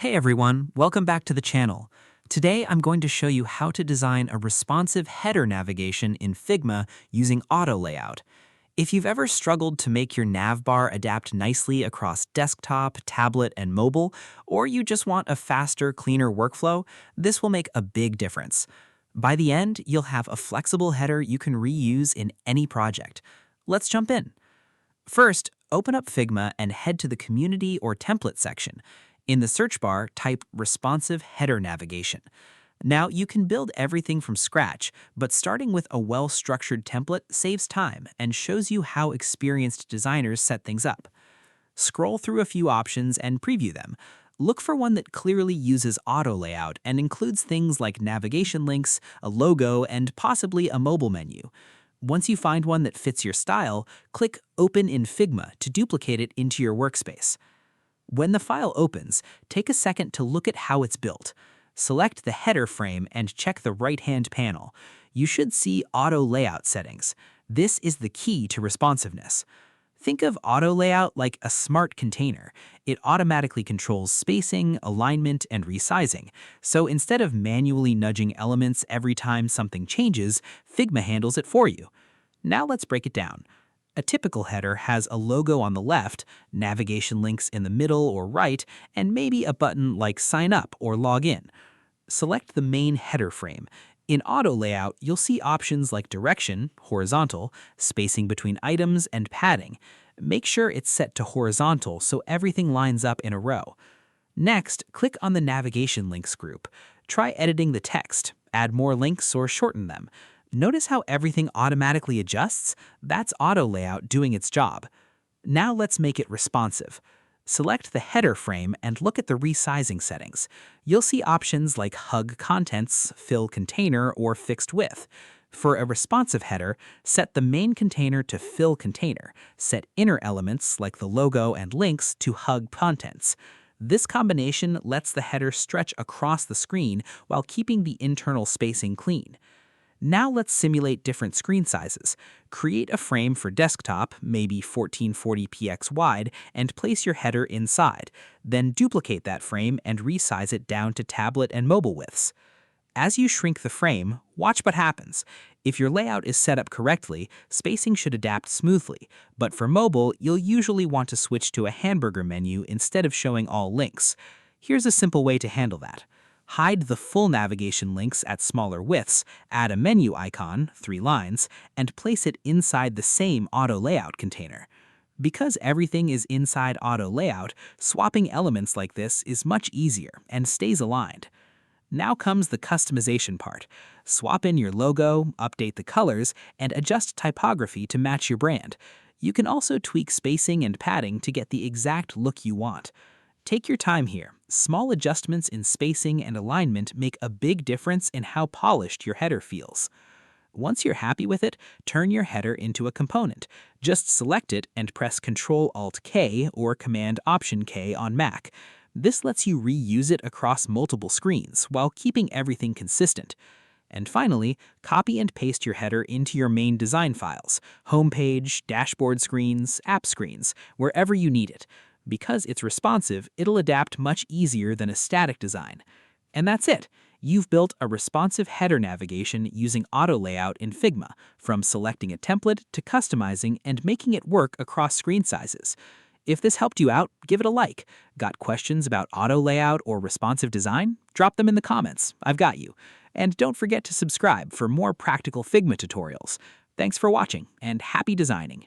Hey everyone, welcome back to the channel. Today I'm going to show you how to design a responsive header navigation in Figma using auto layout. If you've ever struggled to make your navbar adapt nicely across desktop, tablet, and mobile, or you just want a faster, cleaner workflow, this will make a big difference. By the end, you'll have a flexible header you can reuse in any project. Let's jump in. First, open up Figma and head to the Community or Template section. In the search bar, type Responsive Header Navigation. Now, you can build everything from scratch, but starting with a well-structured template saves time and shows you how experienced designers set things up. Scroll through a few options and preview them. Look for one that clearly uses auto layout and includes things like navigation links, a logo, and possibly a mobile menu. Once you find one that fits your style, click Open in Figma to duplicate it into your workspace. When the file opens, take a second to look at how it's built. Select the header frame and check the right-hand panel. You should see Auto Layout settings. This is the key to responsiveness. Think of auto layout like a smart container. It automatically controls spacing, alignment, and resizing. So instead of manually nudging elements every time something changes, Figma handles it for you. Now let's break it down. A typical header has a logo on the left, navigation links in the middle or right, and maybe a button like Sign Up or Log In. Select the main header frame. In Auto Layout, you'll see options like direction, horizontal, spacing between items, and padding. Make sure it's set to horizontal so everything lines up in a row. Next, click on the Navigation Links group. Try editing the text, add more links, or shorten them. Notice how everything automatically adjusts? That's auto layout doing its job. Now let's make it responsive. Select the header frame and look at the resizing settings. You'll see options like Hug Contents, Fill Container, or Fixed Width. For a responsive header, set the main container to Fill Container. Set inner elements like the logo and links to Hug Contents. This combination lets the header stretch across the screen while keeping the internal spacing clean. Now let's simulate different screen sizes. Create a frame for desktop, maybe 1440px wide, and place your header inside. Then duplicate that frame and resize it down to tablet and mobile widths. As you shrink the frame, watch what happens. If your layout is set up correctly, spacing should adapt smoothly, but for mobile, you'll usually want to switch to a hamburger menu instead of showing all links. Here's a simple way to handle that. Hide the full navigation links at smaller widths, add a menu icon, 3 lines, and place it inside the same auto layout container. Because everything is inside auto layout, swapping elements like this is much easier and stays aligned. Now comes the customization part. Swap in your logo, update the colors, and adjust typography to match your brand. You can also tweak spacing and padding to get the exact look you want. Take your time here. Small adjustments in spacing and alignment make a big difference in how polished your header feels. Once you're happy with it, turn your header into a component. Just select it and press Ctrl-Alt-K or Command-Option-K on Mac. This lets you reuse it across multiple screens while keeping everything consistent. And finally, copy and paste your header into your main design files, homepage, dashboard screens, app screens, wherever you need it. Because it's responsive, it'll adapt much easier than a static design. And that's it. You've built a responsive header navigation using auto layout in Figma, from selecting a template to customizing and making it work across screen sizes. If this helped you out, give it a like. Got questions about auto layout or responsive design? Drop them in the comments. I've got you. And don't forget to subscribe for more practical Figma tutorials. Thanks for watching, and happy designing.